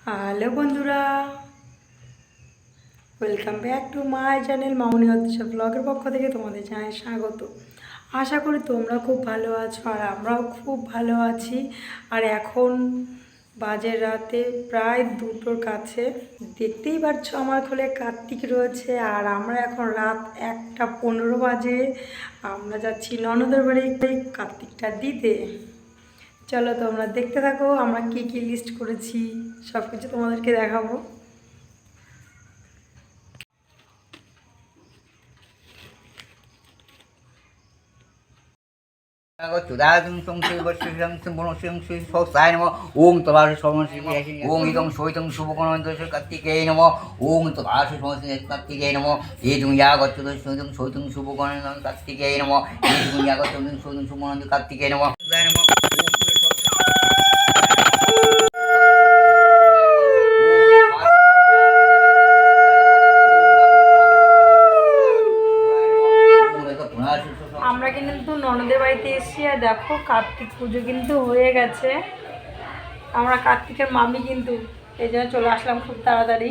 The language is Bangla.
হ্যালো বন্ধুরা, welcome back to my channel Mamoni হচ্ছে ব্লগের পক্ষ থেকে তোমাদের জানাই স্বাগত। আশা করি তোমরা খুব ভালো আছো আর আমরাও খুব ভালো আছি। আর এখন বাজে রাতে প্রায় 2টোর কাছে, দেখতেই পাচ্ছ আমার কোলে কার্তিক রয়েছে। আর আমরা এখন রাত 1টা 15 বাজে, আমরা যাচ্ছি ননদের বাড়ি কার্তিকটা দিতে। চলো তোমরা দেখতে থাকো আমরা কি কি লিস্ট করেছি, সব কিছু তোমাদেরকে দেখাবো। ওম তদাশু ওম ইদং সৈতং শুভকর্ণ কার্তিকেয় নম। ওম তদাশু কার্তিকেয় নম। এদং ইয়াগত সৈতং সৈতং শুভকর্ণ কার্তিকেয় নম। এদং ইয়াগত সৈতং শুভকর্ণ কার্তিকেয় নম। আমরা কিন্তু ননদের বাড়িতে এসেছি আর দেখো কার্তিক পুজো কিন্তু হয়ে গেছে। আমরা কার্তিকের মামি কিন্তু, এই জন্য চলে আসলাম খুব তাড়াতাড়ি।